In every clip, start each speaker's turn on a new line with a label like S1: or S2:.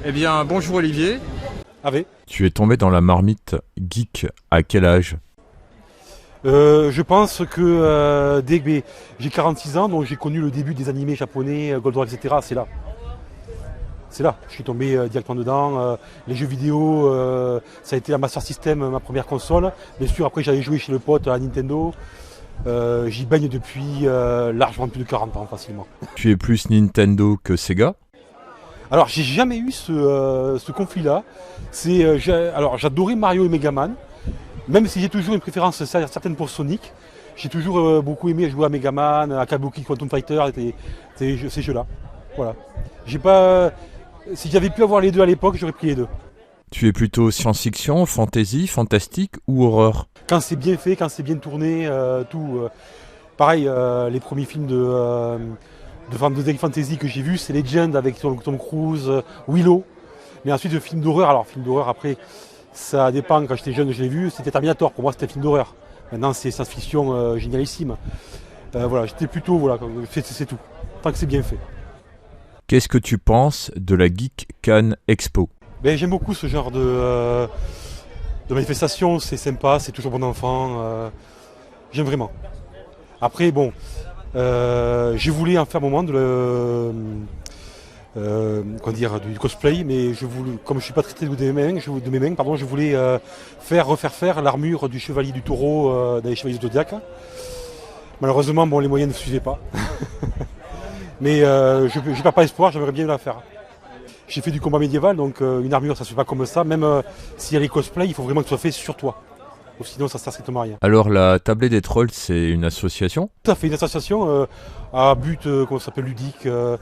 S1: Eh bien, bonjour Olivier.
S2: Ave.
S3: Tu es tombé dans la marmite geek à quel âge?
S2: Je pense que dès que j'ai 46 ans, donc j'ai connu le début des animés japonais, Gold Rock, etc. C'est là. C'est là. Je suis tombé directement dedans. Les jeux vidéo, ça a été la Master System, ma première console. Bien sûr, après j'avais joué chez le pote à Nintendo. J'y baigne depuis largement plus de 40 ans facilement.
S3: Tu es plus Nintendo que Sega?
S2: Alors j'ai jamais eu ce conflit-là. Alors j'adorais Mario et Megaman. Même si j'ai toujours une préférence certaine pour Sonic, j'ai toujours beaucoup aimé jouer à Megaman, à Kabuki, Quantum Fighter, ces jeux-là. Voilà. Si j'avais pu avoir les deux à l'époque, j'aurais pris les deux.
S3: Tu es plutôt science-fiction, fantasy, fantastique ou horreur?
S2: Quand c'est bien fait, quand c'est bien tourné, tout. Pareil, les premiers films de fantasy que j'ai vus, c'est Legend avec Tom Cruise, Willow. Mais ensuite, le film d'horreur. Alors, film d'horreur, après, ça dépend. Quand j'étais jeune, je l'ai vu. C'était Terminator. Pour moi, c'était un film d'horreur. Maintenant, c'est science-fiction génialissime. Voilà, j'étais plutôt. Voilà, c'est tout. Tant que c'est bien fait.
S3: Qu'est-ce que tu penses de la Geek Can Expo?
S2: J'aime beaucoup ce genre de manifestation. C'est sympa, c'est toujours bon enfant. J'aime vraiment. Après, bon, je voulais en faire un moment du cosplay, mais comme je suis pas très doué de mes mains, je voulais refaire faire l'armure du chevalier du taureau dans les chevaliers du Zodiac. Malheureusement, les moyens ne suivaient pas. Mais je ne perds pas espoir, j'aimerais bien la faire. J'ai fait du combat médiéval, donc une armure ça ne se fait pas comme ça. Même s'il y a les cosplays, il faut vraiment que ce soit fait sur toi. Ou sinon ça ne sert strictement à rien.
S3: Alors la Tablée des Trolls, c'est une association?
S2: Tout à fait, une association à but comment ça s'appelle, ludique, jeux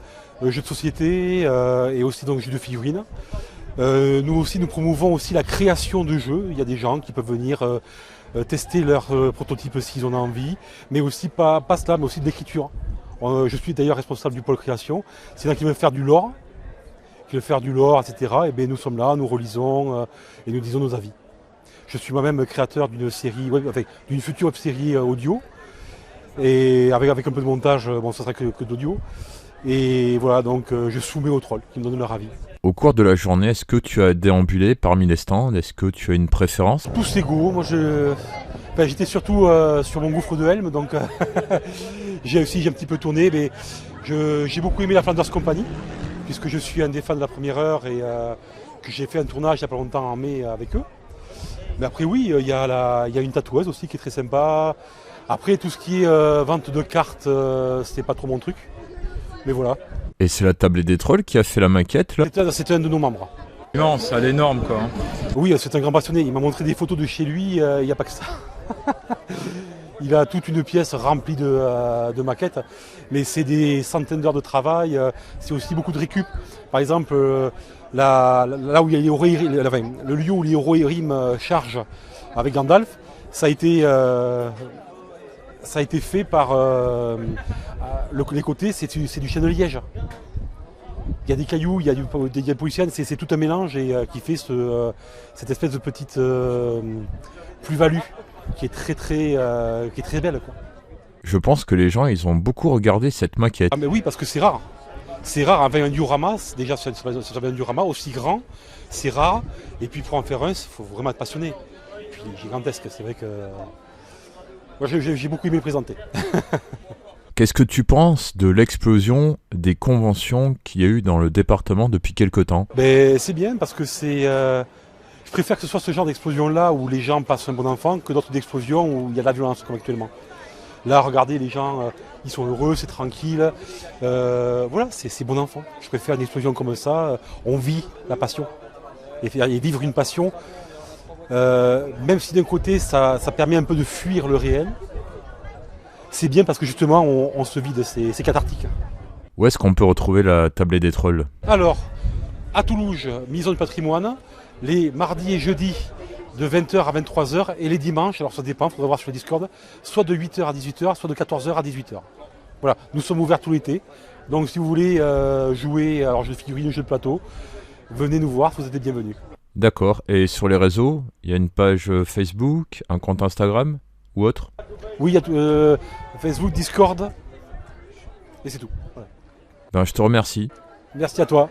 S2: de société et aussi donc jeux de figurines. Nous aussi nous promouvons aussi la création de jeux. Il y a des gens qui peuvent venir tester leurs prototypes s'ils en ont envie, mais aussi pas cela, mais aussi de l'écriture. Je suis d'ailleurs responsable du pôle création. C'est là qui veulent faire du lore, etc. Et bien nous sommes là, nous relisons et nous disons nos avis. Je suis moi-même créateur d'une série d'une future web série audio. Et avec un peu de montage, ça sera que d'audio. Et voilà, donc je soumets aux trolls qui me donnent leur avis.
S3: Au cours de la journée, est-ce que tu as déambulé parmi les stands? Est-ce que tu as une préférence?
S2: Tous égaux. Moi, j'étais surtout sur mon gouffre de Helm, donc j'ai un petit peu tourné. Mais j'ai beaucoup aimé la Flanders Company, puisque je suis un des fans de la première heure et que j'ai fait un tournage il n'y a pas longtemps en mai avec eux. Mais après, oui, il y a une tatoueuse aussi qui est très sympa. Après, tout ce qui est vente de cartes, c'était pas trop mon truc. Mais voilà.
S3: Et c'est la Tablée des Trolls qui a fait la maquette là?
S2: C'était un de nos membres.
S1: Immense, elle est énorme quoi.
S2: Oui, c'est un grand passionné. Il m'a montré des photos de chez lui, il n'y a pas que ça. Il a toute une pièce remplie de maquettes. Mais c'est des centaines d'heures de travail. C'est aussi beaucoup de récup. Par exemple, là où il y a le lieu où les Rohirrim chargent avec Gandalf, ça a été fait par les côtés, c'est du chêne de liège. Il y a des cailloux, il y a des poussières, c'est tout un mélange et qui fait cette espèce de petite plus-value qui est très belle, quoi.
S3: Je pense que les gens, ils ont beaucoup regardé cette maquette.
S2: Ah mais oui, parce que c'est rare. C'est rare avec un diorama, déjà sur un diorama aussi grand, c'est rare. Et puis pour en faire un, il faut vraiment être passionné. Et puis il est gigantesque, c'est vrai que moi j'ai beaucoup aimé le présenter.
S3: Qu'est-ce que tu penses de l'explosion des conventions qu'il y a eu dans le département depuis quelque temps?
S2: C'est bien parce que je préfère que ce soit ce genre d'explosion-là où les gens passent un bon enfant que d'autres explosions où il y a de la violence comme actuellement. Là, regardez, les gens, ils sont heureux, c'est tranquille. Voilà, c'est bon enfant. Je préfère une explosion comme ça. On vit la passion. Et vivre une passion, même si d'un côté, ça permet un peu de fuir le réel, c'est bien parce que justement, on se vide, c'est cathartique.
S3: Où est-ce qu'on peut retrouver la Tablée des Trolls?
S2: Alors, à Toulouse, Maison du Patrimoine, les mardis et jeudis de 20h à 23h et les dimanches, alors ça dépend, il faudra voir sur le Discord, soit de 8h à 18h, soit de 14h à 18h. Voilà, nous sommes ouverts tout l'été. Donc si vous voulez jouer, alors jeux de figurines, jeux de plateau, venez nous voir, vous êtes les bienvenus.
S3: D'accord, et sur les réseaux, il y a une page Facebook, un compte Instagram ou autre?
S2: Oui, il y a Facebook, Discord, et c'est tout. Voilà.
S3: Je te remercie.
S2: Merci à toi.